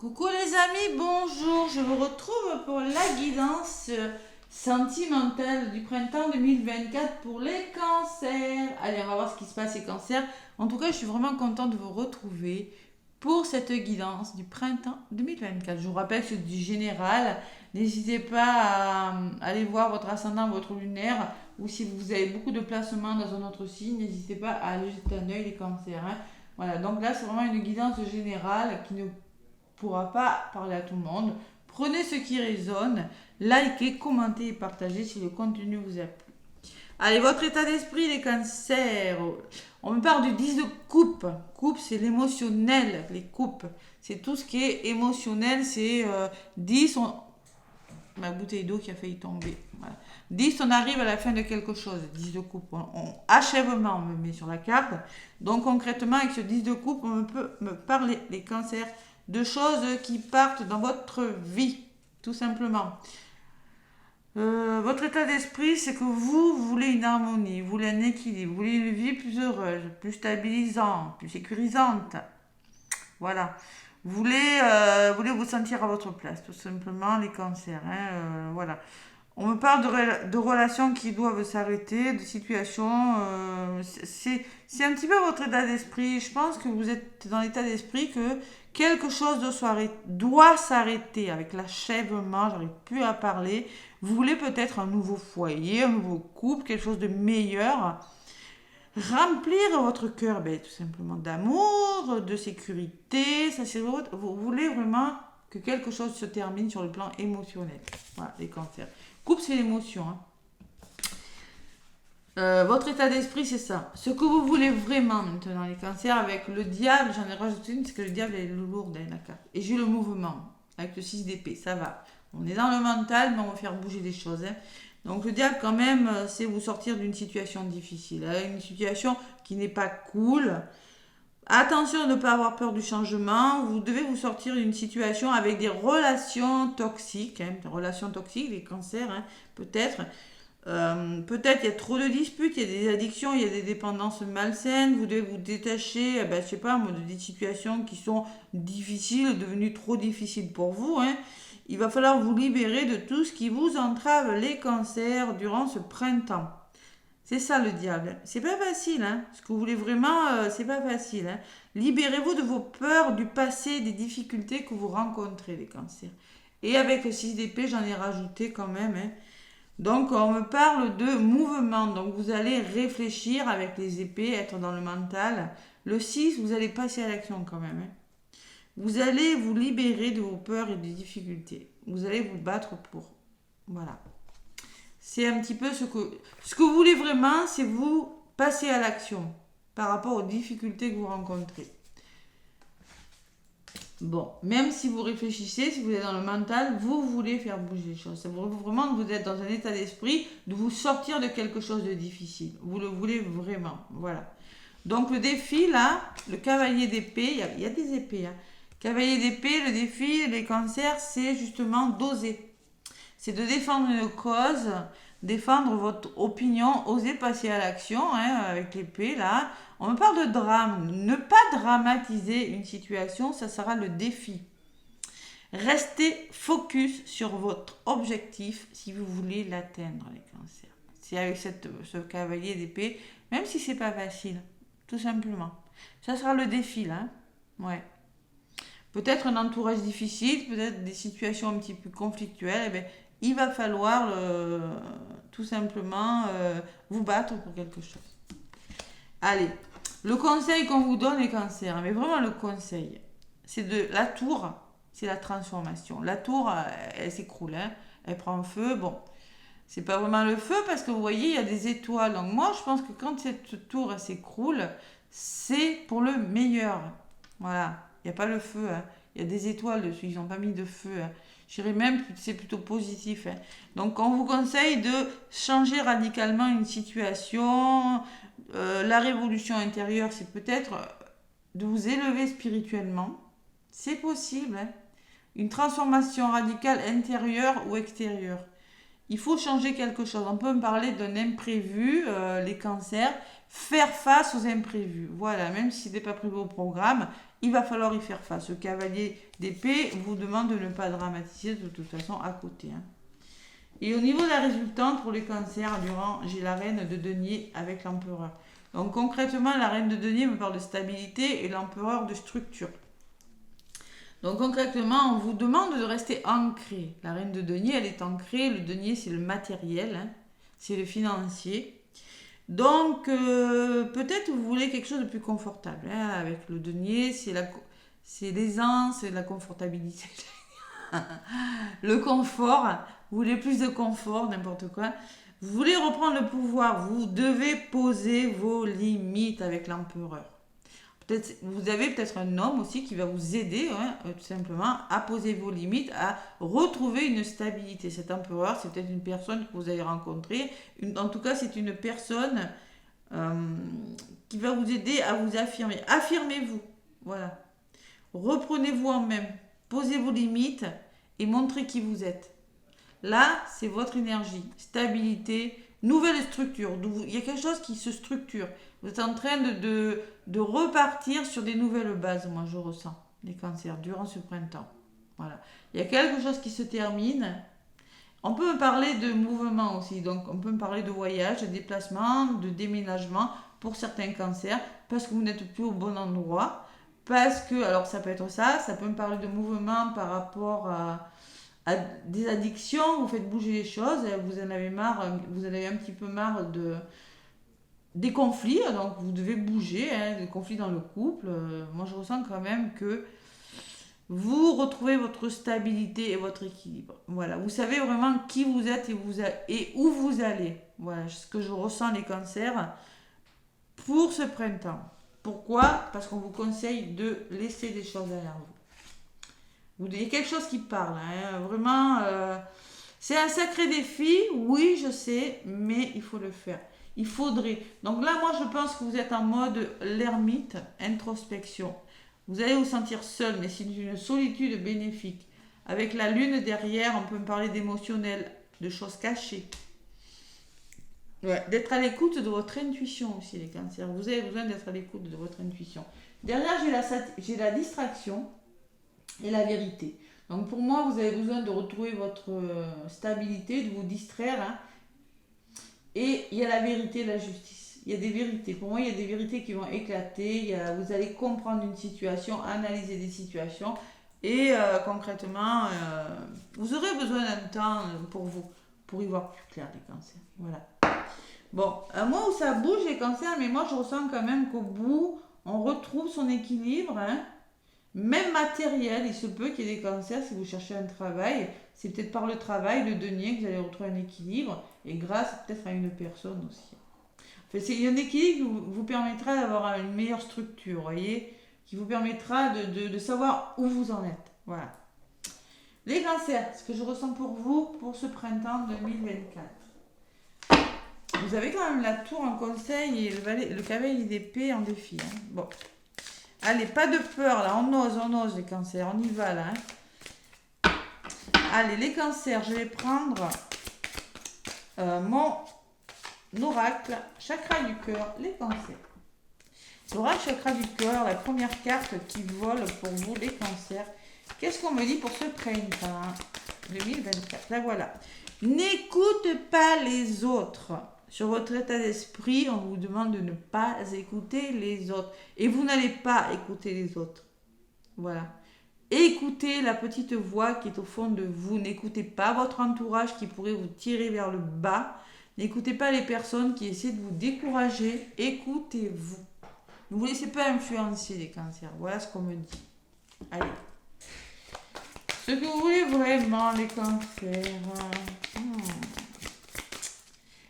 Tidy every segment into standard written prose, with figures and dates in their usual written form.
Coucou les amis, bonjour, je vous retrouve pour la guidance sentimentale du printemps 2024 pour les cancers. Allez, on va voir ce qui se passe les cancers. En tout cas, je suis vraiment contente de vous retrouver pour cette guidance du printemps 2024. Je vous rappelle que c'est du général. N'hésitez pas à aller voir votre ascendant, votre lunaire, ou si vous avez beaucoup de placements dans un autre signe, n'hésitez pas à aller jeter un œil les cancers. Voilà, donc là c'est vraiment une guidance générale qui ne pourra pas parler à tout le monde. Prenez ce qui résonne, likez, commentez et partagez si le contenu vous a plu. Allez, votre état d'esprit, les cancers. On me parle du 10 de coupe. Coupe, c'est l'émotionnel, les coupes. C'est tout ce qui est émotionnel. C'est 10, ma bouteille d'eau qui a failli tomber. Voilà. 10, on arrive à la fin de quelque chose. 10 de coupe, achèvement, on me met sur la carte. Donc concrètement, avec ce 10 de coupe, on peut me parler, les cancers, de choses qui partent dans votre vie, tout simplement. Votre état d'esprit, c'est que vous voulez une harmonie, vous voulez un équilibre, vous voulez une vie plus heureuse, plus stabilisante, plus sécurisante. Voilà. Voulez vous sentir à votre place, tout simplement, les cancers. Voilà. On me parle de relations qui doivent s'arrêter, de situations. C'est un petit peu votre état d'esprit. Je pense que vous êtes dans l'état d'esprit que quelque chose doit s'arrêter avec l'achèvement. J'arrive plus à parler. Vous voulez peut-être un nouveau foyer, un nouveau couple, quelque chose de meilleur. Remplir votre cœur, tout simplement d'amour, de sécurité. Ça, c'est vous voulez vraiment que quelque chose se termine sur le plan émotionnel. Voilà, les cancers. Coupe, c'est l'émotion. Votre état d'esprit, c'est ça. Ce que vous voulez vraiment maintenant, les cancers, avec le diable, j'en ai rajouté une, parce que le diable est lourd dans la carte. Et j'ai le mouvement, avec le 6 d'épée, ça va. On est dans le mental, mais on va faire bouger des choses. Donc le diable, quand même, c'est vous sortir d'une situation difficile. Une situation qui n'est pas cool. Attention de ne pas avoir peur du changement. Vous devez vous sortir d'une situation avec des relations toxiques. Des relations toxiques, les cancers, peut-être. Peut-être il y a trop de disputes, il y a des addictions, il y a des dépendances malsaines. Vous devez vous détacher, je sais pas, de des situations qui sont difficiles, devenues trop difficiles pour vous. Il va falloir vous libérer de tout ce qui vous entrave les cancers durant ce printemps. C'est ça le diable. C'est pas facile, Ce que vous voulez vraiment, c'est pas facile. Libérez-vous de vos peurs du passé, des difficultés que vous rencontrez, les cancers. Et avec le 6 d'épée, j'en ai rajouté quand même. Donc, on me parle de mouvement. Donc, vous allez réfléchir avec les épées, être dans le mental. Le 6, vous allez passer à l'action quand même. Vous allez vous libérer de vos peurs et des difficultés. Vous allez vous battre pour. Voilà. C'est un petit peu ce que vous voulez vraiment, c'est vous passer à l'action par rapport aux difficultés que vous rencontrez. Bon, même si vous réfléchissez, si vous êtes dans le mental, vous voulez faire bouger les choses. C'est vraiment que vous êtes dans un état d'esprit de vous sortir de quelque chose de difficile. Vous le voulez vraiment. Voilà. Donc le défi là, le cavalier d'épée, il y a des épées. Cavalier d'épée, le défi, les cancers, c'est justement d'oser. C'est de défendre une cause, défendre votre opinion, oser passer à l'action avec l'épée là. On me parle de drame. Ne pas dramatiser une situation, ça sera le défi. Restez focus sur votre objectif si vous voulez l'atteindre, les cancers. C'est avec ce cavalier d'épée, même si c'est pas facile, tout simplement. Ça sera le défi là. Ouais. Peut-être un entourage difficile, peut-être des situations un petit peu conflictuelles. Il va falloir tout simplement vous battre pour quelque chose. Allez, le conseil qu'on vous donne les cancers, mais vraiment le conseil, c'est de la tour, c'est la transformation. La tour, elle s'écroule, elle prend feu. Bon, c'est pas vraiment le feu parce que vous voyez, il y a des étoiles. Donc moi, je pense que quand cette tour elle s'écroule, c'est pour le meilleur. Voilà, il n'y a pas le feu. Il y a des étoiles dessus, ils n'ont pas mis de feu. Je dirais même que c'est plutôt positif. Donc on vous conseille de changer radicalement une situation. La révolution intérieure, c'est peut-être de vous élever spirituellement. C'est possible. Une transformation radicale intérieure ou extérieure. Il faut changer quelque chose. On peut me parler d'un imprévu, les cancers, faire face aux imprévus. Voilà, même si ce n'est pas prévu au programme, il va falloir y faire face. Le cavalier d'épée vous demande de ne pas dramatiser de toute façon à côté. Hein. Et au niveau de la résultante, pour les cancers, j'ai la reine de denier avec l'empereur. Donc concrètement, la reine de denier me parle de stabilité et l'empereur de structure. Donc concrètement, on vous demande de rester ancré. La reine de denier, elle est ancrée. Le denier, c'est le matériel, hein, c'est le financier. Donc peut-être vous voulez quelque chose de plus confortable. Hein, avec le denier, c'est l'aisance, c'est la confortabilité. Le confort, vous voulez plus de confort, n'importe quoi. Vous voulez reprendre le pouvoir, vous devez poser vos limites avec l'empereur. Peut-être, vous avez peut-être un homme aussi qui va vous aider, hein, tout simplement, à poser vos limites, à retrouver une stabilité. Cet empereur, c'est peut-être une personne que vous avez rencontrée. En tout cas, c'est une personne qui va vous aider à vous affirmer. Affirmez-vous, voilà. Reprenez-vous en même. Posez vos limites et montrez qui vous êtes. Là, c'est votre énergie, stabilité, nouvelle structure. Il y a quelque chose qui se structure. Vous êtes en train de repartir sur des nouvelles bases, moi je ressens, les cancers, durant ce printemps. Voilà. Il y a quelque chose qui se termine. On peut me parler de mouvement aussi, donc on peut me parler de voyage, de déplacement, de déménagement pour certains cancers, parce que vous n'êtes plus au bon endroit. Parce que, alors ça peut être ça peut me parler de mouvement par rapport à des addictions, vous faites bouger les choses, vous en avez marre, vous en avez un petit peu marre des conflits, donc vous devez bouger, hein, des conflits dans le couple. Moi je ressens quand même que vous retrouvez votre stabilité et votre équilibre. Voilà, vous savez vraiment qui vous êtes et où vous allez. Voilà ce que je ressens les cancers pour ce printemps. Pourquoi ? Parce qu'on vous conseille de laisser des choses derrière vous. Il y a quelque chose qui parle, hein, vraiment. C'est un sacré défi, oui, je sais, mais il faut le faire. Il faudrait. Donc là, moi, je pense que vous êtes en mode l'ermite, introspection. Vous allez vous sentir seul, mais c'est une solitude bénéfique. Avec la lune derrière, on peut me parler d'émotionnel, de choses cachées. Ouais, d'être à l'écoute de votre intuition aussi, les cancers. Vous avez besoin d'être à l'écoute de votre intuition. Derrière, j'ai la distraction et la vérité. Donc pour moi, vous avez besoin de retrouver votre stabilité, de vous distraire. Hein. Et il y a la vérité et la justice. Il y a des vérités. Pour moi, il y a des vérités qui vont éclater. Vous allez comprendre une situation, analyser des situations. Et concrètement, vous aurez besoin d'un temps pour y voir plus clair, les cancers. Voilà. Bon, moi où ça bouge les cancers, mais moi je ressens quand même qu'au bout, on retrouve son équilibre. Hein. Même matériel, il se peut qu'il y ait des cancers si vous cherchez un travail. C'est peut-être par le travail, le denier, que vous allez retrouver un équilibre. Et grâce peut-être à une personne aussi. Enfin, c'est un équilibre qui vous permettra d'avoir une meilleure structure, vous voyez, qui vous permettra de savoir où vous en êtes. Voilà. Les cancers, ce que je ressens pour vous pour ce printemps 2024. Vous avez quand même la tour en conseil et le cavalier d'épée en défi. Hein. Bon. Allez, pas de peur là, on ose les cancers, on y va là. Hein. Allez, les cancers, je vais prendre mon oracle, chakra du cœur, les cancers. L'oracle chakra du cœur, la première carte qui vole pour vous, les cancers. Qu'est-ce qu'on me dit pour ce printemps 2024? Là voilà. N'écoute pas les autres. Sur votre état d'esprit, on vous demande de ne pas écouter les autres. Et vous n'allez pas écouter les autres. Voilà. Écoutez la petite voix qui est au fond de vous. N'écoutez pas votre entourage qui pourrait vous tirer vers le bas. N'écoutez pas les personnes qui essaient de vous décourager. Écoutez-vous. Ne vous laissez pas influencer les cancers. Voilà ce qu'on me dit. Allez. Ce que vous voulez vraiment, les cancers.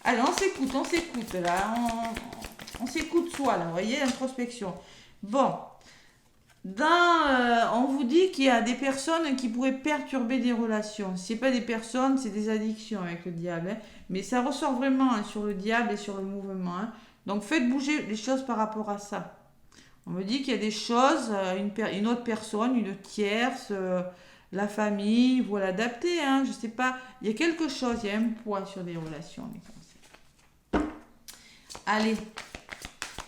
Allez, on s'écoute là. On s'écoute soi là, vous voyez, introspection. Bon. On vous dit qu'il y a des personnes qui pourraient perturber des relations. Ce n'est pas des personnes, c'est des addictions avec le diable. Hein. Mais ça ressort vraiment hein, sur le diable et sur le mouvement. Hein. Donc faites bouger les choses par rapport à ça. On me dit qu'il y a des choses, une autre personne, une tierce, la famille, il faut l'adapter, hein, je sais pas. Il y a quelque chose, il y a un poids sur les relations, les cancers. Allez,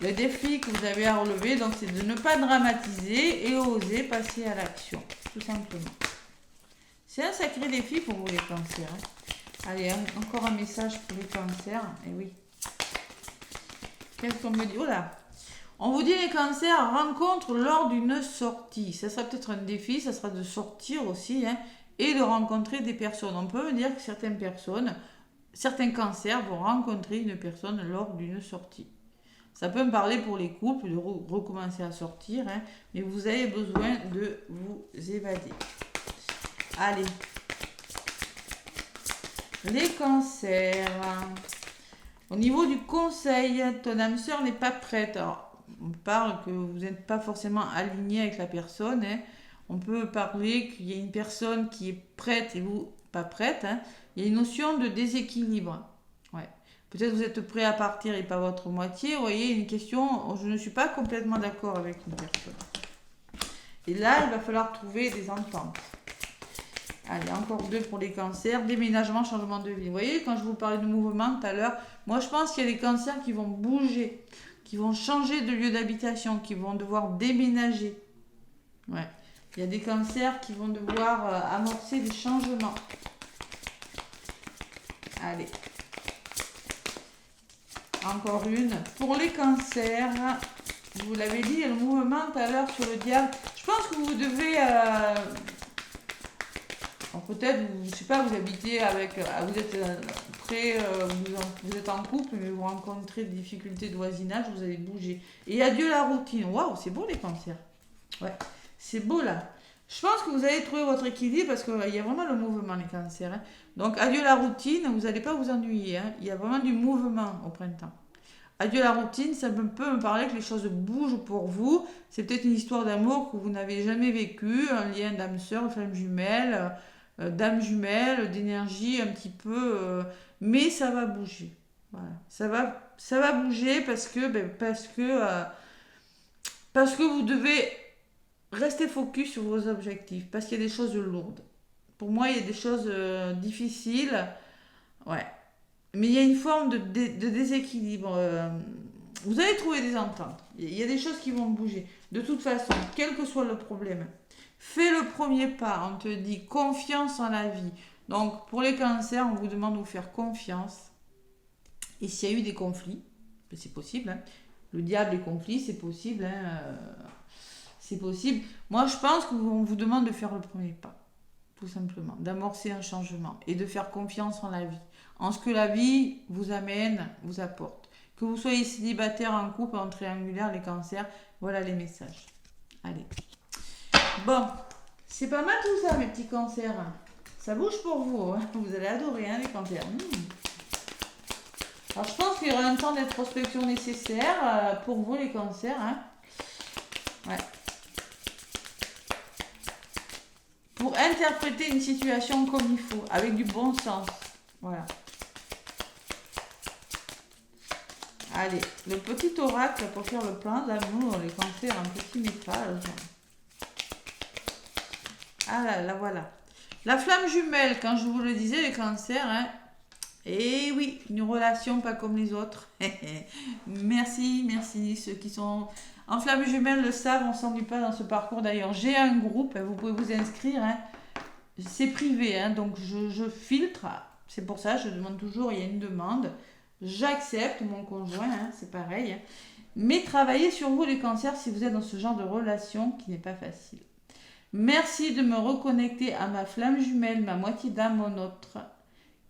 le défi que vous avez à relever, donc, c'est de ne pas dramatiser et oser passer à l'action, tout simplement. C'est un sacré défi pour vous, les cancers. Hein. Allez, encore un message pour les cancers. Et oui. Qu'est-ce qu'on me dit? Oh là! On vous dit, les cancers, rencontre lors d'une sortie. Ça sera peut-être un défi, ça sera de sortir aussi, hein, et de rencontrer des personnes. On peut me dire que certaines personnes, certains cancers vont rencontrer une personne lors d'une sortie. Ça peut me parler pour les couples, de recommencer à sortir, hein, mais vous avez besoin de vous évader. Allez. Les cancers. Au niveau du conseil, ton âme sœur n'est pas prête. Alors, on parle que vous n'êtes pas forcément aligné avec la personne. Hein. On peut parler qu'il y a une personne qui est prête et vous pas prête. Hein. Il y a une notion de déséquilibre. Ouais. Peut-être que vous êtes prêt à partir et pas votre moitié. Vous voyez, une question, je ne suis pas complètement d'accord avec une personne. Et là, il va falloir trouver des ententes. Allez, encore 2 pour les cancers. Déménagement, changement de vie. Vous voyez, quand je vous parlais de mouvement tout à l'heure, moi je pense qu'il y a des cancers qui vont bouger, qui vont changer de lieu d'habitation, qui vont devoir déménager. Ouais. Il y a des cancers qui vont devoir amorcer des changements. Allez. Encore une. Pour les cancers, je vous l'avais dit, il y a le mouvement tout à l'heure sur le diable. Je pense que vous devez... peut-être, je sais pas, vous habitez avec... vous êtes près, vous êtes en couple, mais vous rencontrez des difficultés de voisinage, vous allez bouger. Et adieu la routine. Waouh, c'est beau les cancers. Ouais, c'est beau là. Je pense que vous allez trouver votre équilibre parce qu'il y a vraiment le mouvement, les cancers. Hein. Donc, adieu la routine, vous n'allez pas vous ennuyer. Hein. Il y a vraiment du mouvement au printemps. Adieu la routine, ça peut me parler que les choses bougent pour vous. C'est peut-être une histoire d'amour que vous n'avez jamais vécue, un lien d'âme sœur, flamme jumelle, d'âme jumelle, d'énergie un petit peu. Mais ça va bouger. Voilà. Ça va bouger parce que vous devez rester focus sur vos objectifs. Parce qu'il y a des choses lourdes. Pour moi, il y a des choses difficiles. Ouais. Mais il y a une forme de déséquilibre. Vous allez trouver des ententes. Il y a des choses qui vont bouger. De toute façon, quel que soit le problème, fais le premier pas. On te dit confiance en la vie. Donc, pour les cancers, on vous demande de vous faire confiance. Et s'il y a eu des conflits, c'est possible. Hein. Le diable des conflits, c'est possible. Hein. C'est possible. Moi, je pense qu'on vous demande de faire le premier pas. Tout simplement. D'amorcer un changement. Et de faire confiance en la vie. En ce que la vie vous amène, vous apporte. Que vous soyez célibataire, en couple, en triangulaire, les cancers, voilà les messages. Allez. Bon, c'est pas mal tout ça, mes petits cancers. Ça bouge pour vous. Hein. Vous allez adorer, hein, les cancers. Alors, je pense qu'il y aura un temps d'introspection nécessaire pour vous, les cancers. Hein. Ouais. Pour interpréter une situation comme il faut, avec du bon sens. Voilà. Allez, le petit oracle pour faire le plan d'amour, les cancers, un petit message. Ah là, voilà. La flamme jumelle, quand je vous le disais, les cancers, hein. Et oui, une relation pas comme les autres. Merci. Ceux qui sont en flamme jumelle le savent, on ne s'ennuie pas dans ce parcours. D'ailleurs, j'ai un groupe, vous pouvez vous inscrire. Hein. C'est privé, hein, donc je filtre. C'est pour ça, je demande toujours, il y a une demande. J'accepte mon conjoint, hein, c'est pareil. Hein. Mais travaillez sur vous, les cancers, si vous êtes dans ce genre de relation qui n'est pas facile. Merci de me reconnecter à ma flamme jumelle, ma moitié d'âme, mon autre,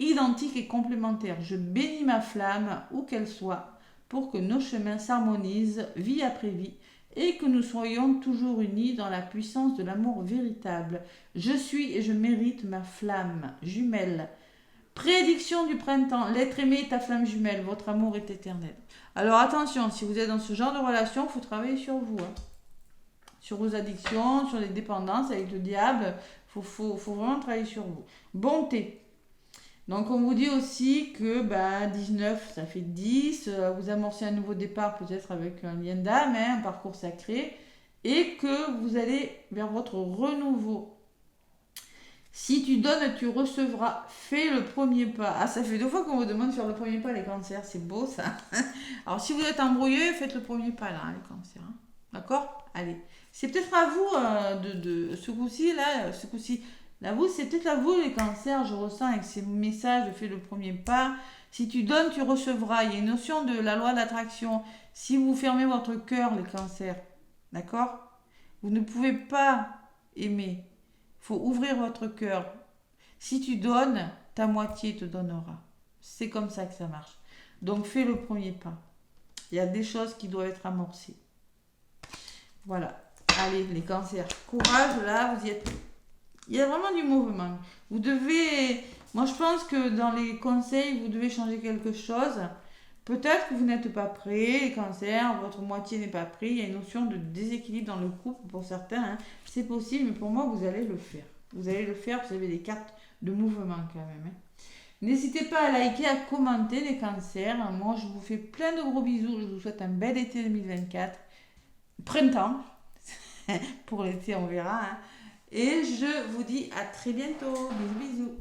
identique et complémentaire. Je bénis ma flamme, où qu'elle soit, pour que nos chemins s'harmonisent vie après vie et que nous soyons toujours unis dans la puissance de l'amour véritable. Je suis et je mérite ma flamme jumelle. Prédiction du printemps, l'être aimé est ta flamme jumelle, votre amour est éternel. Alors attention, si vous êtes dans ce genre de relation, il faut travailler sur vous. Hein. Sur vos addictions, sur les dépendances avec le diable, il faut vraiment travailler sur vous. Bonté. Donc on vous dit aussi que 19, ça fait 10, vous amorcez un nouveau départ peut-être avec un lien d'âme, hein, un parcours sacré, et que vous allez vers votre renouveau. Si tu donnes, tu recevras. Fais le premier pas. Ah, ça fait 2 fois qu'on vous demande de faire le premier pas, les cancers. C'est beau, ça. Alors, si vous êtes embrouillé, faites le premier pas, là, les cancers. Hein. D'accord? Allez. C'est peut-être à vous de ce coup-ci, là, ce coup-ci. Là, vous, c'est peut-être à vous, les cancers. Je ressens avec ces messages, fais le premier pas. Si tu donnes, tu recevras. Il y a une notion de la loi d'attraction. Si vous fermez votre cœur, les cancers, d'accord? Vous ne pouvez pas aimer. Il faut ouvrir votre cœur. Si tu donnes, ta moitié te donnera. C'est comme ça que ça marche. Donc fais le premier pas. Il y a des choses qui doivent être amorcées. Voilà. Allez, les cancers. Courage, là, vous y êtes. Il y a vraiment du mouvement. Vous devez... Moi, je pense que dans les conseils, vous devez changer quelque chose. Peut-être que vous n'êtes pas prêt, les cancers, votre moitié n'est pas prêt. Il y a une notion de déséquilibre dans le couple pour certains. Hein. C'est possible, mais pour moi, vous allez le faire. Vous allez le faire, vous avez des cartes de mouvement quand même. Hein. N'hésitez pas à liker, à commenter les cancers. Moi, je vous fais plein de gros bisous. Je vous souhaite un bel été 2024. Printemps. Pour l'été, on verra. Hein. Et je vous dis à très bientôt. Bisous, bisous.